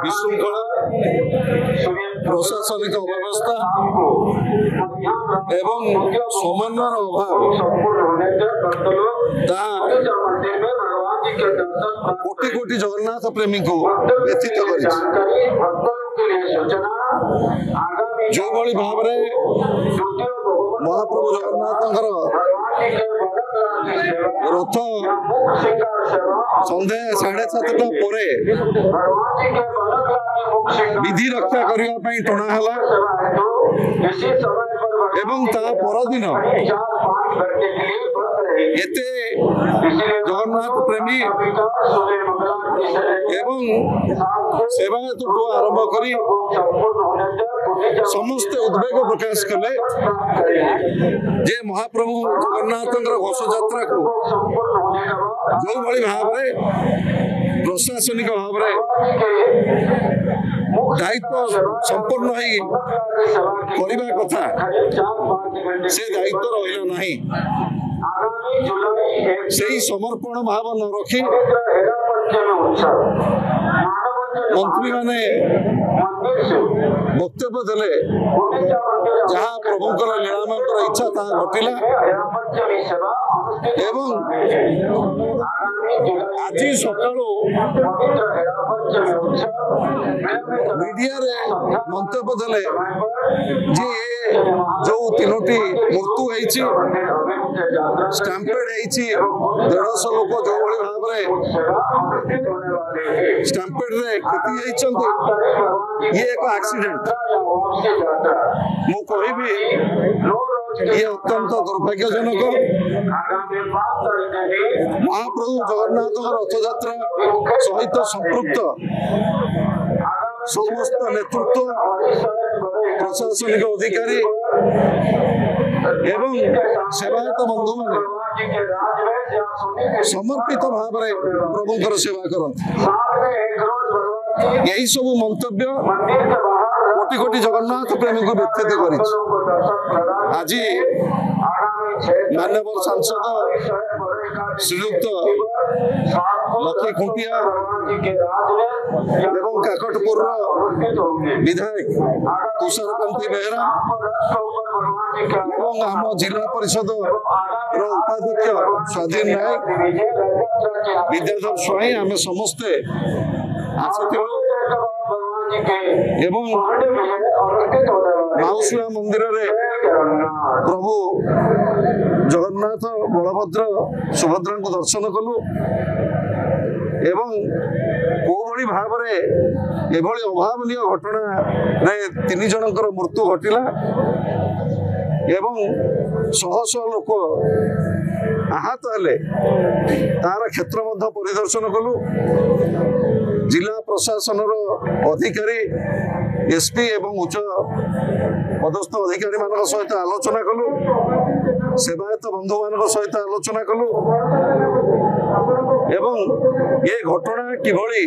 विशृंखला प्रशासनिक अव्यवस्था एवं समन्वय अभाव कोटि कोटि जगन्नाथ प्रेमी को व्यथित कर जो भाव महाप्रभु जगन्नाथ रथ संध्या 7:30 पर विधि रक्षा करने टणा एवं ता परदिन एते जगन्नाथ प्रेमी एवं सेवायत आरंभ कर समस्त उद्वेग प्रकाश कले जे महाप्रभु जगन्नाथ घोष यात्रा को जो भाव प्रशासनिक भाव दायित्व संपूर्ण करने कथा से दायित्व रहा नहीं से समर्पण भाव न रखी मंत्री माने वक्तव्य देले जहाँ प्रभुंकर लीलामंकर इच्छा ता घटिला एवं आज सकाळु मीडिया रे मंतव्य देले जे जो तीनोटी मृत्यु होईची स्टैम्पेड होईची 150 लोक जो भली भाव रे स्टैम्पेड रे क्षति होईचंती ये एक एक्सीडेंट मु कहिबी ये अत्यंत दुर्भाग्यजनक महाप्रभु जगन्नाथ रथ यात्रा सहित संपृक्त समस्त नेतृत्व प्रशासनिक अधिकारी एवं सेवायत बंधु मान समर्पित भाव में प्रभुंकर सेवा करते यही सब मंतव्य कोटि कोटि जगन्नाथ प्रेमी को व्यथित कर आज मान्यवर सांसद श्रीयुक्त लक्ष्मी खुंटिया एवं काकटपुर विधायक तुषारकांति बेहरा एवं आम जिला परिषद उपाध्यक्ष स्वाधीन नायक विद्याधर स्वाई आम समस्ते एवं माउसिया मंदिर रे प्रभु जगन्नाथ बलभद्र सुभद्रा को दर्शन कलु एवं को भली भाव रे एभली अभावनीय घटना रे 3 जनकर मृत्यु घटिला एवं शह शह लोक आहत हेले तार क्षेत्र मध्य परिदर्शन कलु जिला प्रशासन अधिकारी एसपी एवं उच्च पदस्थ अधिकारी मान सहित आलोचना कलु सेवायत बंधु मान सहित आलोचना कलु एवं ये घटना किभली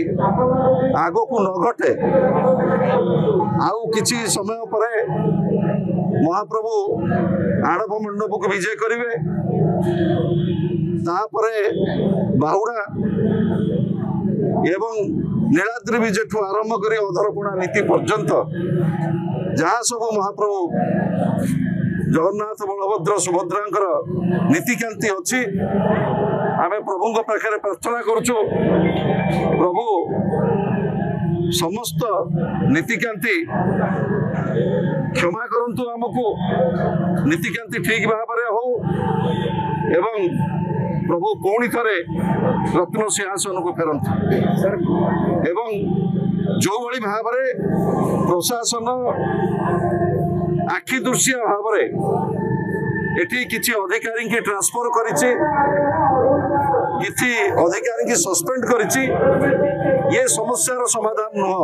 आगो को न घटे आउ किछि समय पर महाप्रभु आड़प मंडप को विजय करेंगे तापरे बाहुड़ा एवं नीलाद्री विजय ठू आरंभ कर अधरपणा नीति पर्यंत जहाँ सब महाप्रभु जगन्नाथ बलभद्र सुभद्रा नीतिकांति अच्छी आम प्रभु पाखे प्रार्थना करुचु प्रभु समस्त नीतिकांति क्षमा करंतु आमको नीतिकांति ठीक भाव हो एवं प्रभु पुणी थे रत्न सिंहासन को फेरंतु एवं जो भली भाव प्रशासन आखि दृश्य भाव एटी किछि अधिकारी की ट्रांसफर करिछि किछि अधिकारी की सस्पेंड करिछि ये समस्यार समाधान नुह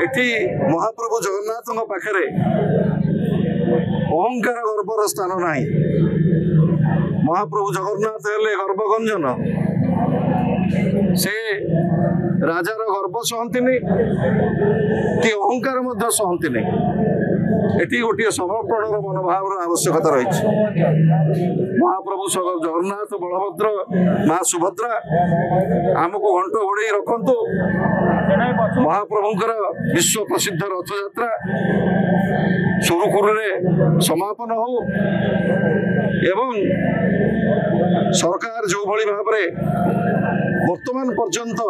एटी महाप्रभु जगन्नाथ पाखरे अहंकार गर्वर स्थान नहीं महाप्रभु जगन्नाथ हेले गर्वगंजन से राजार गर्व सहती कि अहंकार सहती एटी गोटे समर्पण मनोभाव आवश्यकता रही। महाप्रभु जगन्नाथ बलभद्र माँ सुभद्रा आमको घंट घोड़े रखु। महाप्रभुंकर विश्व प्रसिद्ध रथयात्रा सुरुखुरु समापन हो एवं सरकार जो भली भाव वर्तमान पर्यंत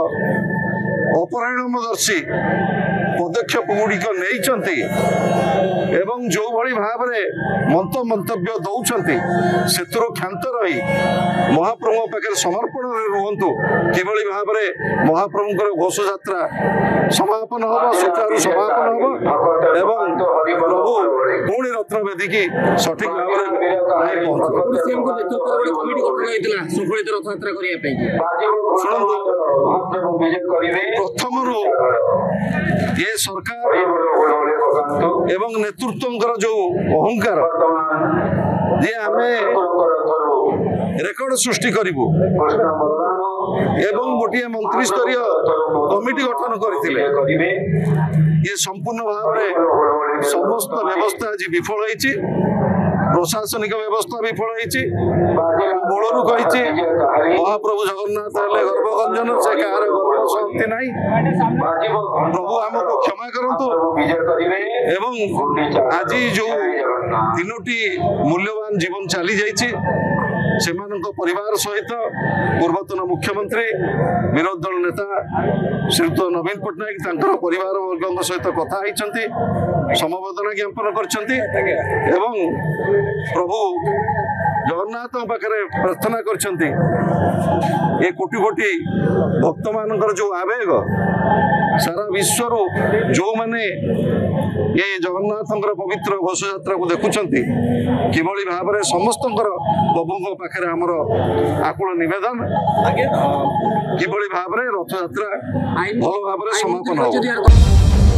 अपरिणामदर्शी पदक्षेप गुड़िक नहीं एवं जो भली भाव मंतव्य दौरान से क्षांत रही महाप्रभु पाखे समर्पण रुहतु किभली भाव महाप्रभुंकर घोष यात्रा समापन हम सुचारू समापन हम एवं प्रभु पुणी रत्न वेदी की सठिक भाव प्रथम ये सरकार एवं नेतृत्व जो अहंकार जे आमे रेकर्ड सृष्टि करिबु एवं गोटे मंत्री स्तरीय कमिटी गठन करथिले ये संपूर्ण भाव समस्त व्यवस्था आज विफल होईछि। प्रशासनिक व्यवस्था विफल होईछि। मूलरू कही महाप्रभु जगन्नाथ हेले गर्भगंजन से कहार गर्भ शक्ति नहीं। प्रभु आमको क्षमा करंतु एवं आज जो तीनोटी मूल्यवान जीवन चली जाइछि सेमानक परिवार सहित पूर्वतन मुख्यमंत्री विरोधी दल नेता श्रीयुत नवीन पट्टनायक तांकर परिवार वर्ग सहित कथा होइछन्ति समवेदना ज्ञापन करछन्ति एवं प्रभु जगन्नाथ पाखे प्रार्थना करछन्ति ये कोटि कोटि भक्त मानकर जो आवेग सारा विश्व जो माने ये जगन्नाथ पवित्र घोष यात्रा को देखुंट किभली भाव में समस्त प्रभु पाखे आमर आकुल नवेदन किभली भाव में रथ यात्रा भल भाव समापन हो।